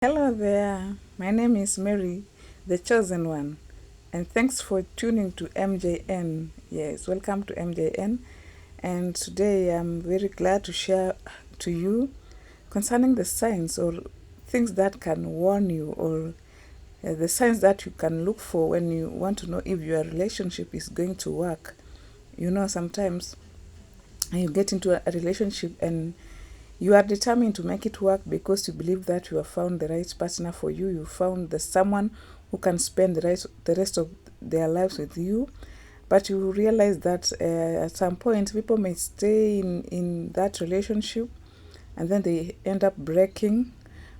Hello there, my name is Mary, the chosen one, and thanks for tuning to MJN. Yes, welcome to MJN. And today I'm very glad to share to you concerning the signs or things that can warn you, or the signs that you can look for when you want to know if your relationship is going to work. Sometimes you get into a relationship and you are determined to make it work because you believe that you have found the right partner for you. You found the someone who can spend the rest of their lives with you. But you realize that at some point, people may stay in that relationship and then they end up breaking.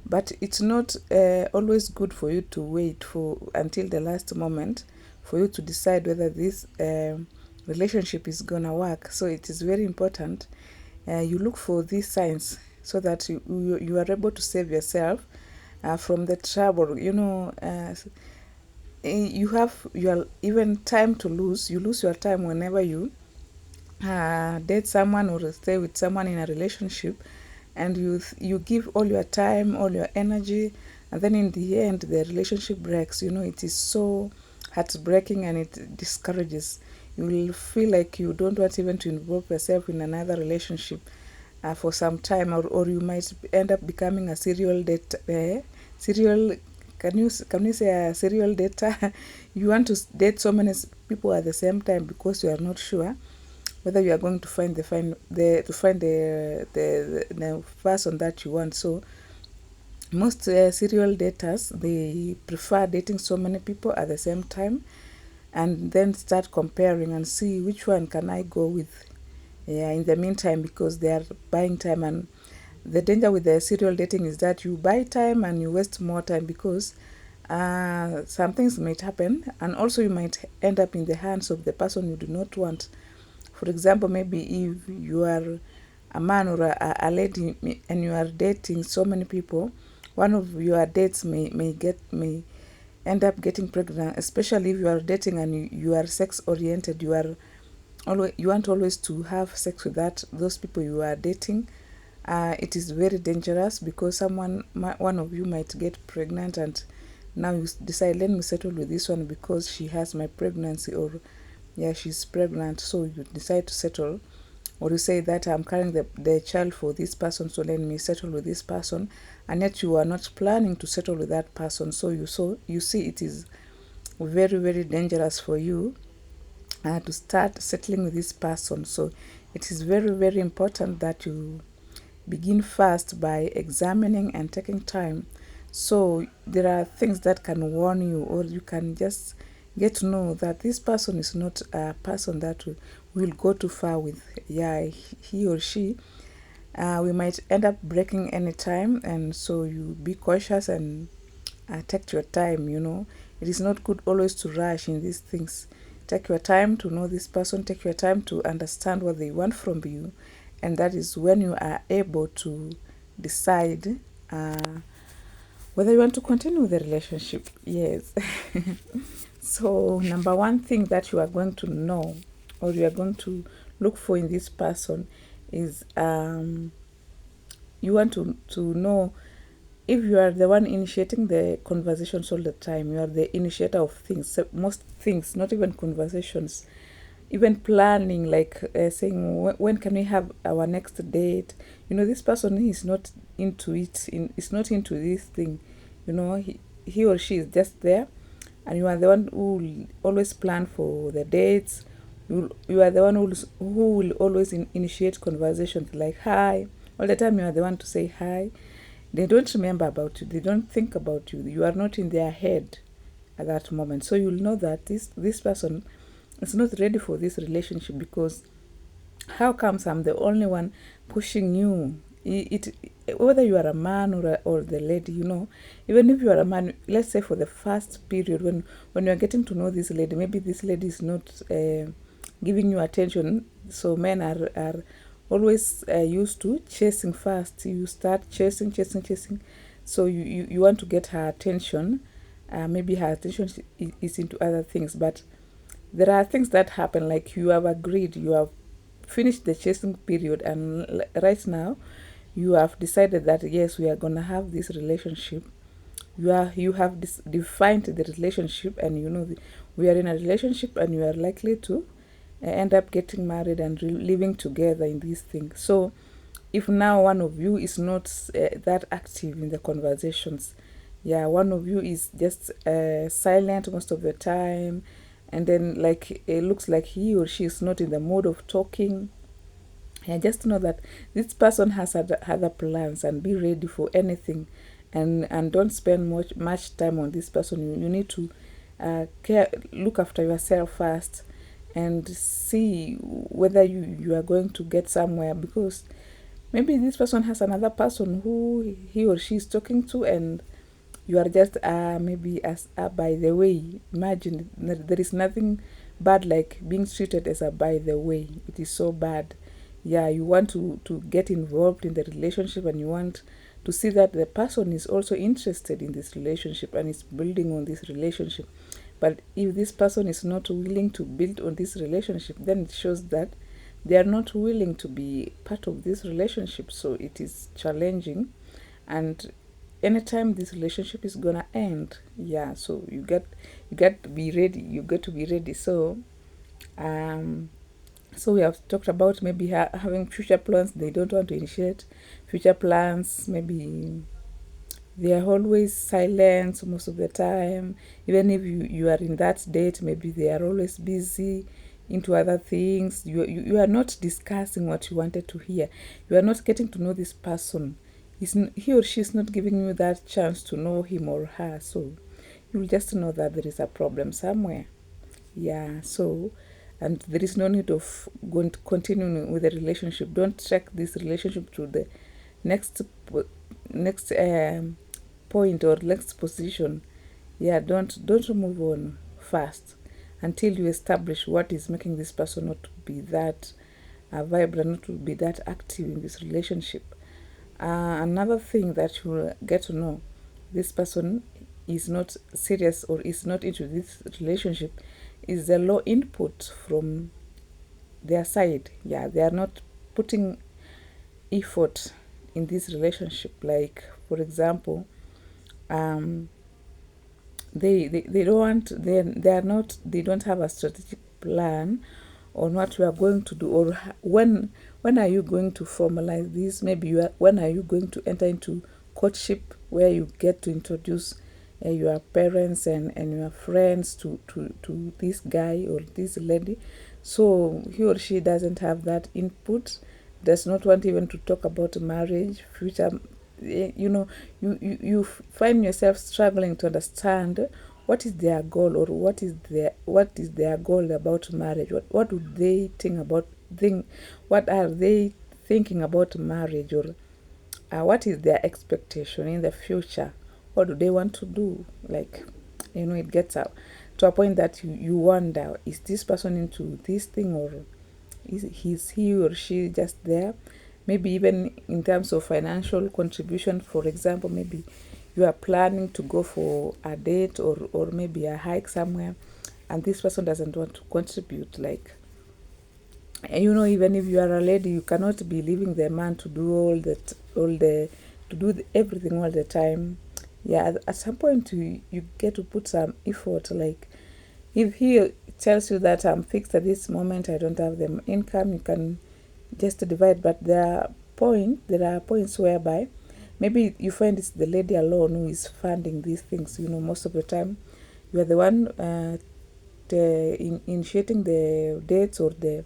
But it's not always good for you to wait for until the last moment for you to decide whether this relationship is gonna work. So it is very important you look for these signs so that you are able to save yourself from the trouble. You have your even time to lose. You lose your time whenever you date someone or stay with someone in a relationship, and you give all your time, all your energy, and then in the end the relationship breaks. It is so heartbreaking and it discourages. You will feel like you don't want even to involve yourself in another relationship for some time, or you might end up becoming a serial date serial can you say a serial dater? You want to date so many people at the same time because you are not sure whether you are going to find the person that you want. So most serial daters, they prefer dating so many people at the same time and then start comparing and see which one can I go with. Yeah, in the meantime, because they are buying time. And the danger with the serial dating is that you buy time and you waste more time because some things might happen, and also you might end up in the hands of the person you do not want. For example, maybe if you are a man or a lady and you are dating so many people, one of your dates may end up getting pregnant, especially if you are dating and you are sex oriented. You want always to have sex with those people you are dating. It is very dangerous because one of you might get pregnant, and now you decide, let me settle with this one because she has my pregnancy, or yeah, she's pregnant, so you decide to settle. Or you say that I'm carrying the child for this person, so let me settle with this person, and yet you are not planning to settle with that person. So you see, it is very, very dangerous for you to start settling with this person. So it is very, very important that you begin first by examining and taking time. So there are things that can warn you, or you can just get to know that this person is not a person that will go too far with. Yeah, he or she. We might end up breaking any time, and so you be cautious and take your time. It is not good always to rush in these things. Take your time to know this person, take your time to understand what they want from you, and that is when you are able to decide whether you want to continue the relationship. Yes. So, number one thing that you are going to know, or you are going to look for in this person, is you want to know if you are the one initiating the conversations all the time. You are the initiator of things, so most things, not even conversations, even planning, like saying, when can we have our next date? This person is not into it, is not into this thing. He or she is just there, and you are the one who will always plan for the dates. You are the one who will always initiate conversations, like hi. All the time you are the one to say hi. They don't remember about you. They don't think about you. You are not in their head at that moment. So you'll know that this person is not ready for this relationship, because how comes I'm the only one pushing you? Whether you are a man or the lady, even if you are a man, let's say for the first period, when you are getting to know this lady, maybe this lady is not giving you attention. So men are always used to chasing first. You start chasing. So you want to get her attention. Maybe her attention is into other things, but there are things that happen, like you have agreed, you have finished the chasing period, and right now you have decided that yes, we are going to have this relationship. you have defined the relationship, and you know we are in a relationship, and you are likely to end up getting married and living together in these things. So if now one of you is not that active in the conversations, yeah, one of you is just silent most of the time, and then like it looks like he or she is not in the mood of talking, and just know that this person has other plans, and be ready for anything, and don't spend much time on this person. You need to look after yourself first, and see whether you are going to get somewhere, because maybe this person has another person who he or she is talking to, and you are just maybe as by the way. Imagine there is nothing bad like being treated as a by the way. It is so bad. Yeah, you want to get involved in the relationship, and you want to see that the person is also interested in this relationship and is building on this relationship. But if this person is not willing to build on this relationship, then it shows that they are not willing to be part of this relationship. So it is challenging, and anytime this relationship is gonna end, yeah, so you get to be ready. You got to be ready. Um so we have talked about maybe having future plans. They don't want to initiate future plans. Maybe they are always silent most of the time. Even if you are in that date, maybe they are always busy into other things. You are not discussing what you wanted to hear. You are not getting to know this person. He or she is not giving you that chance to know him or her. So you'll just know that there is a problem somewhere. Yeah, so, and there is no need of going to continue with the relationship. Don't check this relationship to the next next point or next position. Yeah, don't move on fast until you establish what is making this person not to be that vibrant, not to be that active in this relationship. Another thing that you will get to know, this person is not serious or is not into this relationship, is the low input from their side. Yeah, they are not putting effort in this relationship. Like, for example, um, they don't want, they are not, they don't have a strategic plan on what you are going to do, or when are you going to formalize this. Maybe when are you going to enter into courtship, where you get to introduce your parents and your friends to this guy or this lady. So he or she doesn't have that input, does not want even to talk about marriage, future. You know, you find yourself struggling to understand what is their goal, or what is their goal about marriage. What would they think, what are they thinking about marriage, or what is their expectation in the future. What do they want to do? Like, it gets out to a point that you wonder, is this person into this thing, or is he or she just there? Maybe even in terms of financial contribution, for example, maybe you are planning to go for a date, or maybe a hike somewhere, and this person doesn't want to contribute. Like, even if you are a lady, you cannot be leaving the man to do everything all the time. Yeah, at some point you get to put some effort. Like, if he tells you that I'm fixed at this moment, I don't have the income, you can just divide. But there are points whereby maybe you find it's the lady alone who is funding these things. Most of the time you are the one initiating the dates, or the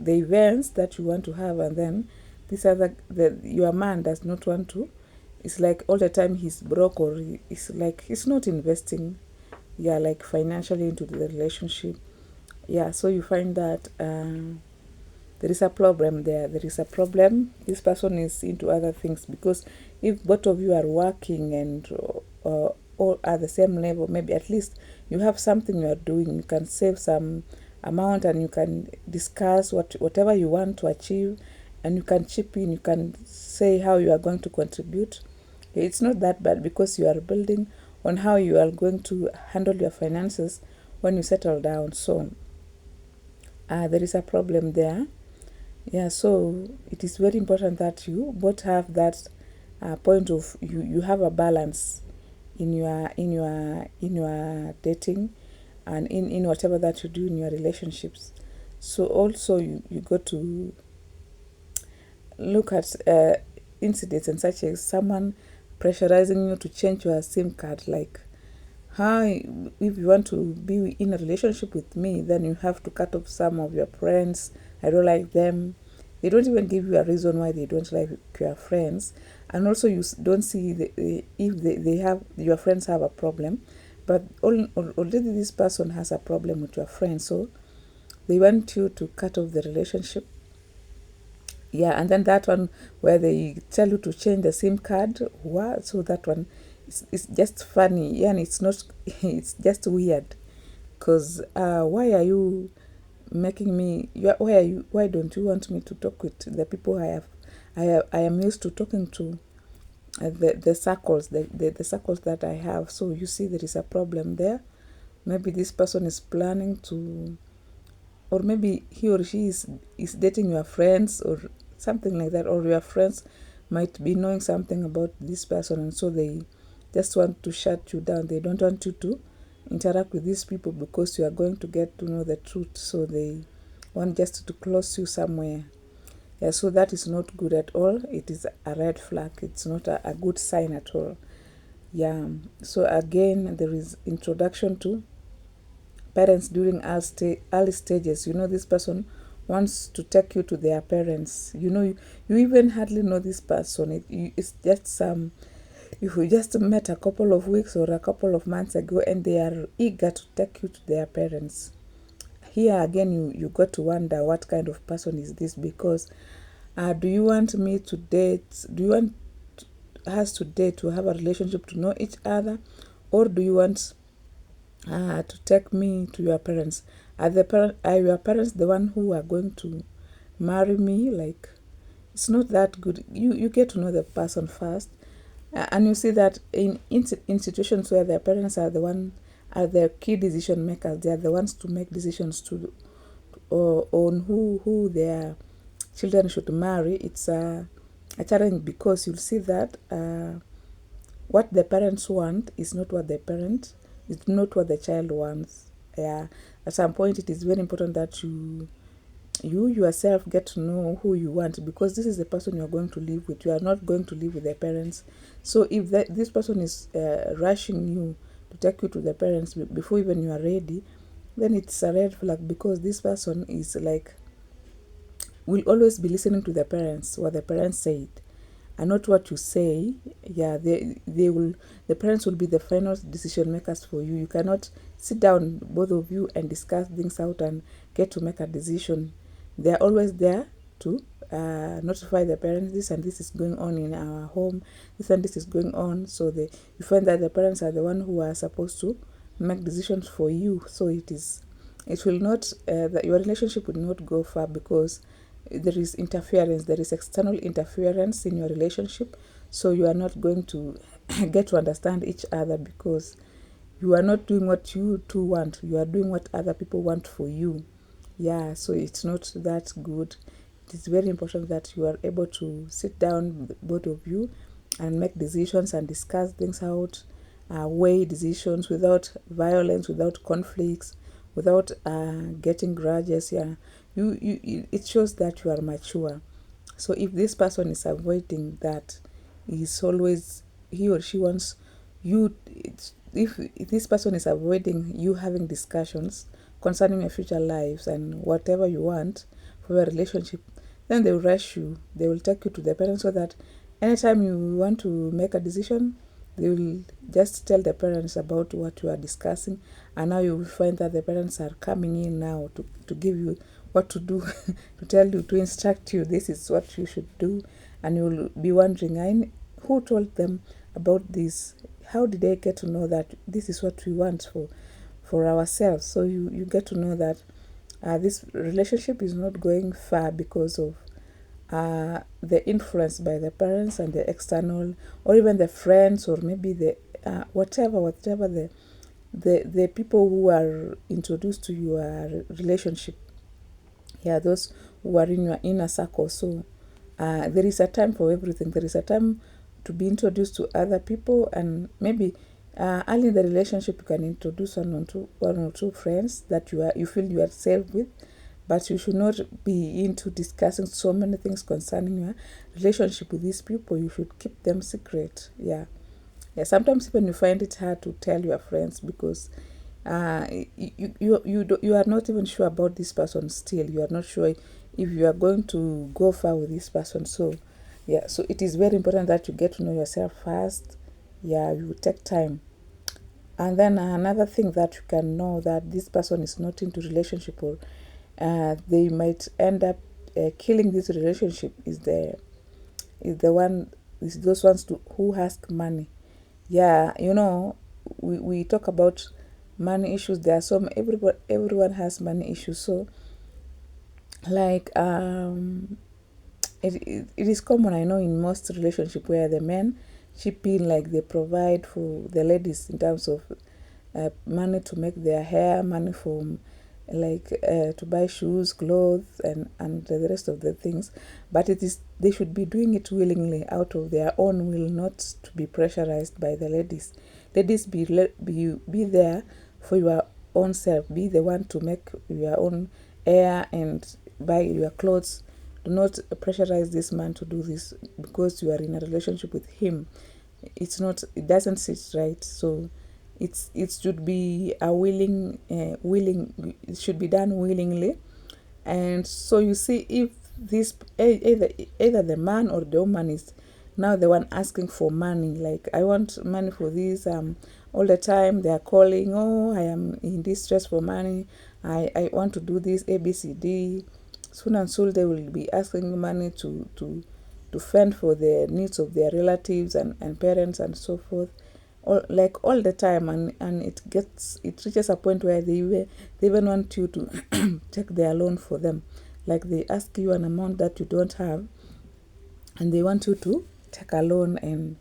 events that you want to have, and then your man does not want to. It's like all the time he's broke, or it's like he's not investing, yeah, like financially into the relationship. Yeah, so you find that there is a problem there. There is a problem. This person is into other things, because if both of you are working and all at the same level, maybe at least you have something you are doing. You can save some amount, and you can discuss whatever you want to achieve, and you can chip in. You can say how you are going to contribute. It's not that bad, because you are building on how you are going to handle your finances when you settle down. So there is a problem there. Yeah, so it is very important that you both have that point of you have a balance in your dating, and in whatever that you do in your relationships. So also you got to look at incidents and such as someone pressurizing you to change your SIM card. Like, hi, if you want to be in a relationship with me, then you have to cut off some of your friends. I don't like them. They don't even give you a reason why they don't like your friends. And also you don't see if they have, your friends have a problem, but already this person has a problem with your friend, so they want you to cut off the relationship. Yeah, and then that one where they tell you to change the SIM card, what? So that one is just funny. Yeah, and it's not, it's just weird. Because why are you making me, why don't you want me to talk with the people I am used to talking to, the circles, the circles that I have. So you see there is a problem there. Maybe this person is planning to, or maybe he or she is dating your friends or something like that, or your friends might be knowing something about this person, and so they just want to shut you down. They don't want you to interact with these people because you are going to get to know the truth, so they want just to close you somewhere. Yeah, so that is not good at all. It is a red flag. It's not a good sign at all. Yeah, so again there is introduction to parents during early stages. This person wants to take you to their parents. You even hardly know this person. It's just some, if you just met a couple of weeks or a couple of months ago, and they are eager to take you to their parents. Here again, you got to wonder what kind of person is this, because do you want me to date? Do you want us to date, to have a relationship, to know each other, or do you want to take me to your parents? Are your parents the one who are going to marry me? Like, it's not that good. You get to know the person first, and you see that in situations where their parents are the key decision makers. They are the ones to make decisions on who their children should marry. It's a challenge, because you'll see that what the parents want is not what the parent, it's not what the child wants. Yeah, at some point it is very important that you yourself get to know who you want, because this is the person you are going to live with. You are not going to live with the parents. So if this person is rushing you to take you to the parents before even you are ready, then it's a red flag, because this person is like, will always be listening to the parents, what the parents said, and not what you say. Yeah, they will, the parents will be the final decision makers for you. You cannot sit down, both of you, and discuss things out and get to make a decision. They are always there to notify the parents, this and this is going on in our home, this and this is going on. So you find that the parents are the one who are supposed to make decisions for you. So it will not, that your relationship will not go far, because there is interference, there is external interference in your relationship. So you are not going to get to understand each other, because you are not doing what you two want, you are doing what other people want for you. Yeah, so it's not that good. It is very important that you are able to sit down, both of you, and make decisions and discuss things out, weigh decisions without violence, without conflicts, without getting grudges. Yeah, it shows that you are mature. So if this person is avoiding that, is always, he or she wants you, if this person is avoiding you having discussions concerning your future lives and whatever you want for your relationship, then they will rush you. They will take you to the parents, so that anytime you want to make a decision, they will just tell the parents about what you are discussing. And now you will find that the parents are coming in now to give you what to do, to tell you, to instruct you, this is what you should do. And you will be wondering, who told them about this? How did they get to know that this is what we want for ourselves? So you get to know that this relationship is not going far because of the influence by the parents and the external, or even the friends, or maybe the whatever the people who are introduced to your relationship. Yeah, those who are in your inner circle. So there is a time for everything. There is a time to be introduced to other people, and maybe early in the relationship you can introduce one or two friends that you feel you are safe with, but you should not be into discussing so many things concerning your relationship with these people. You should keep them secret. Yeah, sometimes even you find it hard to tell your friends because you are not even sure about this person. Still, you are not sure if you are going to go far with this person. So yeah, so it is very important that you get to know yourself first. Yeah, you take time. And then another thing that you can know that this person is not into relationship, or they might end up killing this relationship, is the one is those ones who ask money. Yeah, we talk about money issues. There are some everyone has money issues. So like it is common, I know, in most relationship where the men chip in, like they provide for the ladies in terms of money to make their hair, money for like to buy shoes, clothes, and the rest of the things. But it is they should be doing it willingly, out of their own will, not to be pressurized by the ladies. Ladies, be there for your own self. Be the one to make your own hair and buy your clothes. Do not pressurize this man to do this because you are in a relationship with him. It doesn't sit right. So it should be a willing, it should be done willingly. And so you see, if this either the man or the woman is now the one asking for money, like, I want money for this, all the time they are calling, oh, I am in distress for money, I want to do this ABCD. Soon and soon they will be asking money to fend for the needs of their relatives and parents and so forth, all the time. And it reaches a point where they even want you to take their loan for them. Like, they ask you an amount that you don't have, and they want you to take a loan, and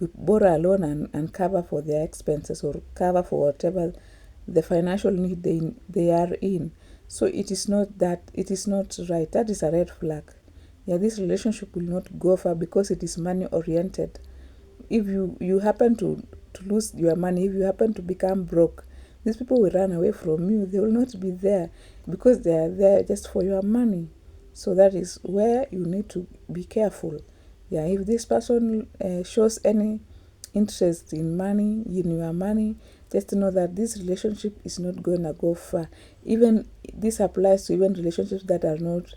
you borrow a loan and cover for their expenses, or cover for whatever the financial need they are in. So it is not right. That is a red flag. Yeah, this relationship will not go far because it is money oriented. If you happen to lose your money, if you happen to become broke, these people will run away from you. They will not be there because they are there just for your money. So that is where you need to be careful. Yeah, if this person shows any interest in money, in your money, just know that this relationship is not going to go far. Even this applies to even relationships that are not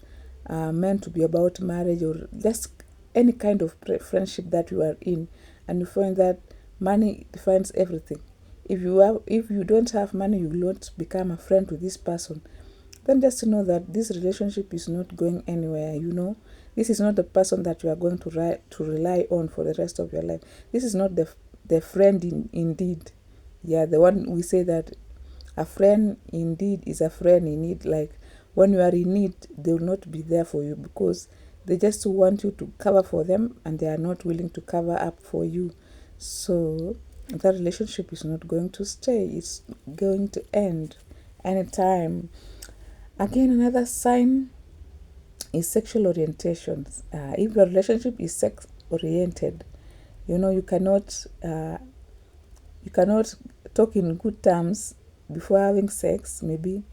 meant to be about marriage, or just any kind of friendship that you are in, and you find that money defines everything. If you don't have money, you will not become a friend with this person. Then just know that this relationship is not going anywhere. This is not the person that you are going to rely on for the rest of your life. This is not the friend indeed. Yeah, the one we say that a friend indeed is a friend in need. Like, when you are in need, they will not be there for you because they just want you to cover for them, and they are not willing to cover up for you. So that relationship is not going to stay. It's going to end anytime. Again, another sign is sexual orientation. If your relationship is sex oriented, you cannot talk in good terms before having sex. Maybe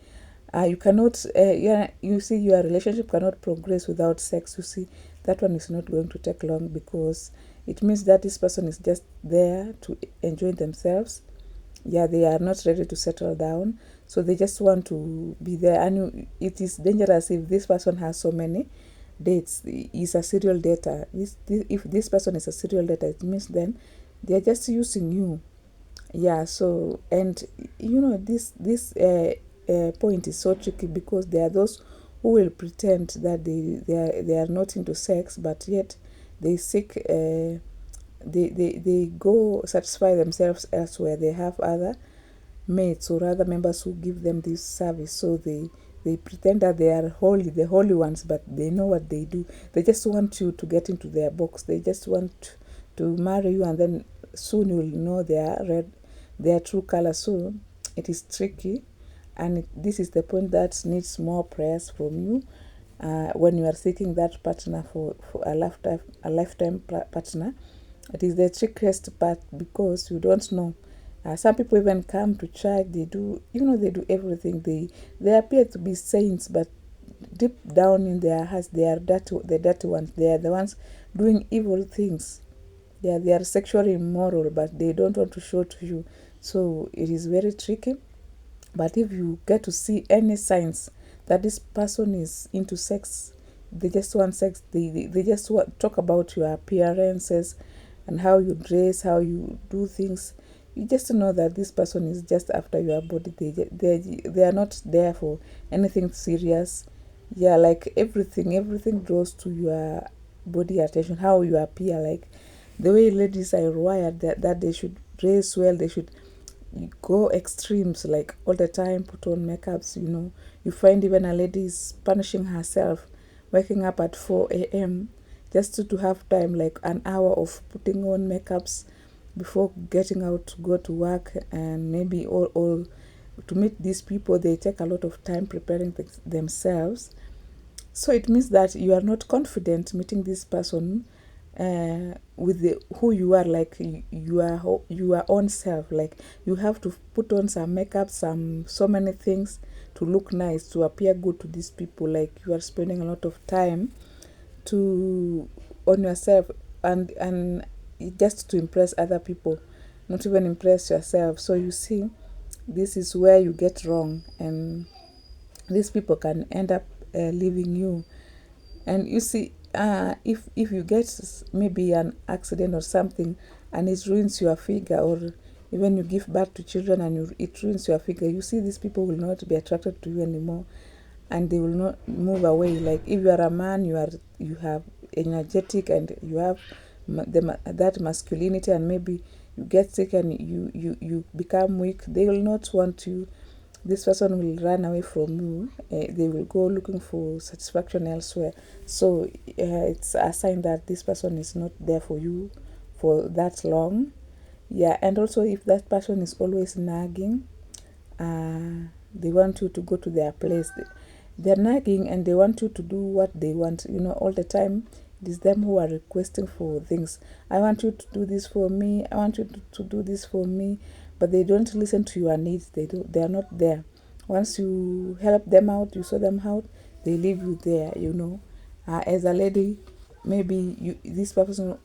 you cannot. Yeah, you see, your relationship cannot progress without sex. You see, that one is not going to take long because it means that this person is just there to enjoy themselves. Yeah, they are not ready to settle down, so they just want to be there. And it is dangerous if this person has so many dates. Is a serial dater. If this person is a serial dater, it means then they are just using you. Yeah, so, and this point is so tricky because there are those who will pretend that they are not into sex, but yet they seek they go satisfy themselves elsewhere. They have other mates or other members who give them this service. So they pretend that they are the holy ones, but they know what they do. They just want you to get into their box. They just want to marry you, and then soon you will know their true color. So it is tricky, and this is the point that needs more prayers from you when you are seeking that partner for a lifetime partner. It is the trickiest part because you don't know. Some people even come to church. They do, they do everything. They appear to be saints, but deep down in their hearts, they are dirty. The dirty ones. They are the ones doing evil things. Yeah, they are sexually immoral, but they don't want to show to you. So it is very tricky. But if you get to see any signs that this person is into sex, they just want sex, they just talk about your appearances and how you dress, how you do things. You just know that this person is just after your body. They are not there for anything serious. Yeah, like everything draws to your body attention, how you appear, like the way ladies are wired, that they should dress well, they should go extremes, like all the time put on makeups. You find even a lady is punishing herself, waking up at 4 a.m just to have time, like an hour of putting on makeups before getting out to go to work. And maybe all to meet these people, they take a lot of time preparing themselves. So it means that you are not confident meeting this person with who you are, like your own self. Like you have to put on some makeup, so many things to look nice, to appear good to these people. Like you are spending a lot of time to on yourself, and just to impress other people, not even impress yourself. So you see, this is where you get wrong, and these people can end up leaving you. And you see, if you get maybe an accident or something, and it ruins your figure, or even you give birth to children and it ruins your figure, you see these people will not be attracted to you anymore, and they will not move away. Like if you are a man, you have energetic, and you have that masculinity, and maybe you get sick and you become weak, they will not want you. This person will run away from you. They will go looking for satisfaction elsewhere. So it's a sign that this person is not there for you for that long. Yeah, and also if that person is always nagging, they want you to go to their place. They're nagging and they want you to do what they want. All the time it is them who are requesting for things. I want you to do this for me. I want you to do this for me. But they don't listen to your needs. They are not there. Once you help them out, you sort them out, they leave you there. As a lady, maybe this person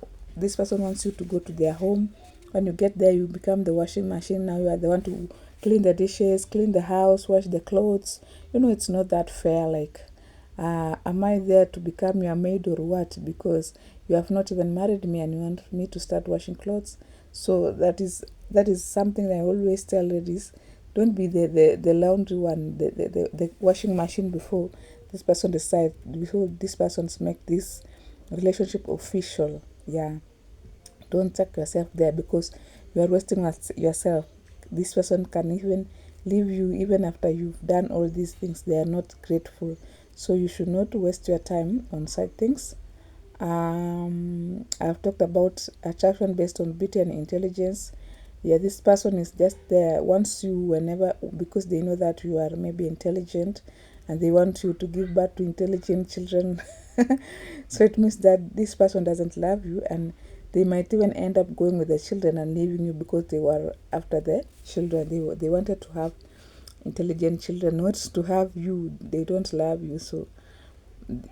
wants you to go to their home. When you get there, you become the washing machine. Now you are the one to clean the dishes, clean the house, wash the clothes. It's not that fair. Like, am I there to become your maid or what? Because you have not even married me and you want me to start washing clothes. So that is something that I always tell ladies. Don't be the laundry one, the washing machine before this person decides, before this person's make this relationship official. Yeah. Don't check yourself there, because you are wasting yourself. This person can even leave you even after you've done all these things. They are not grateful. So you should not waste your time on side things. I've talked about attraction based on beauty and intelligence. Yeah, this person is just there, wants you whenever, because they know that you are maybe intelligent, and they want you to give birth to intelligent children. So it means that this person doesn't love you, and they might even end up going with the children and leaving you because they were after the children. They wanted to have intelligent children, not to have you. They don't love you. So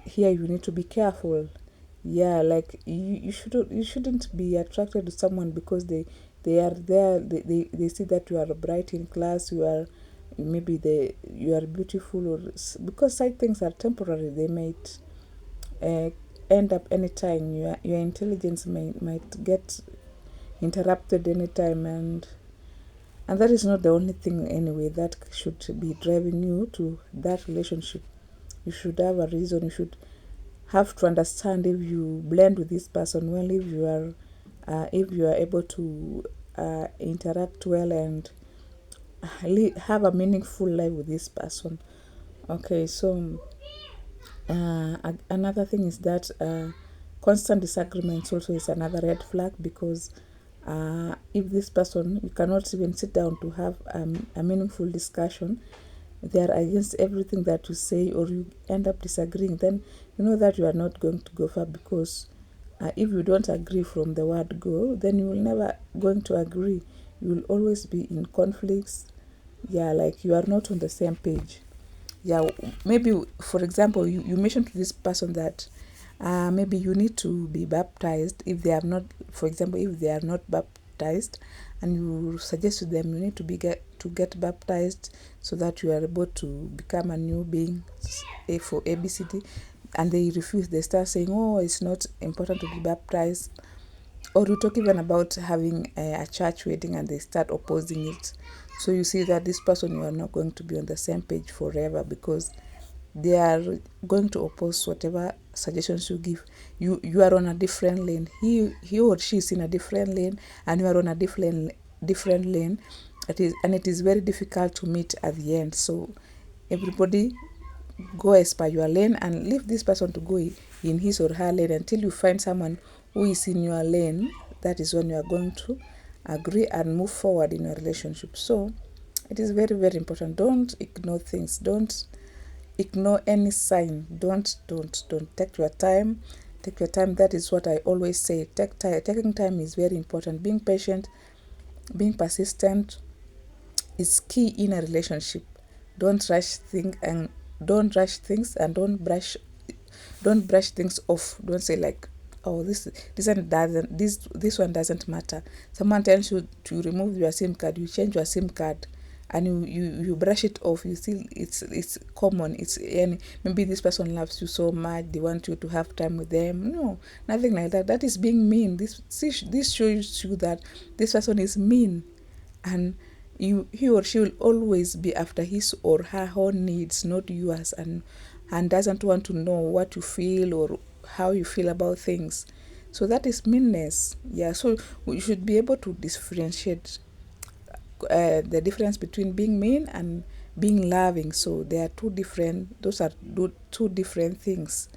here you need to be careful. Yeah, like you shouldn't be attracted to someone because they are there. They see that you are bright in class. You are beautiful, or because side things are temporary. They might uh, end up anytime. Your intelligence might get interrupted anytime, and that is not the only thing anyway that should be driving you to that relationship. You should have a reason. You should have to understand if you blend with this person well, if you are able to interact well and have a meaningful life with this person. Okay, so another thing is that constant disagreements also is another red flag, because if this person, you cannot even sit down to have a meaningful discussion, they are against everything that you say, or you end up disagreeing, then you know that you are not going to go far, because If you don't agree from the word go, then you will never going to agree. You will always be in conflicts. Yeah, like you are not on the same page. Yeah, maybe for example, you mentioned to this person that maybe you need to be baptized if they are not, for example, if they are not baptized, and you suggest to them you need to get baptized so that you are able to become a new being, A for ABCD, and they refuse. They start saying, oh, it's not important to be baptized. Or we talk even about having a church wedding and they start opposing it. So you see that this person, you are not going to be on the same page forever, because they are going to oppose whatever suggestions you give. You are on a different lane. He or she is in a different lane, and you are on a different lane. It is very difficult to meet at the end. So everybody go as per your lane and leave this person to go in his or her lane until you find someone who is in your lane. That is when you are going to agree and move forward in your relationship. So it is very, very important. Don't ignore things. Don't ignore any sign. Don't take your time. Take your time. That is what I always say. Taking time is very important. Being patient, being persistent is key in a relationship. Don't rush things and don't brush things off. Don't say like, oh, this one doesn't matter. Someone tells you to remove your SIM card, you change your SIM card, and you brush it off. You see, it's common. It's any, maybe this person loves you so much, they want you to have time with them. No, nothing like that. That is being mean. This shows you that this person is mean, and he or she will always be after his or her own needs, not yours, and doesn't want to know what you feel or how you feel about things. So that is meanness. Yeah, so we should be able to differentiate the difference between being mean and being loving. So they are those are two different things.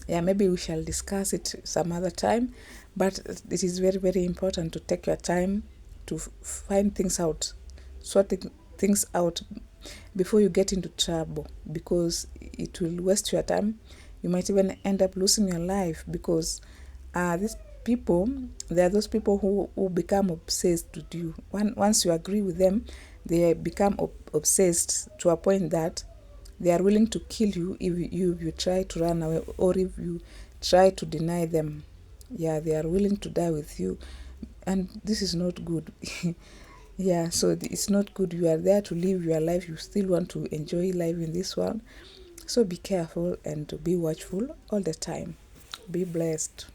Yeah, maybe we shall discuss it some other time, but it is very, very important to take your time to find things out, sorting things out before you get into trouble, because it will waste your time. You might even end up losing your life, because these people, there are those people who become obsessed with you. Once you agree with them, they become obsessed to a point that they are willing to kill you if you try to run away, or if you try to deny them. Yeah, they are willing to die with you, and this is not good. Yeah, so it's not good. You are there to live your life. You still want to enjoy life in this world. So be careful and be watchful all the time. Be blessed.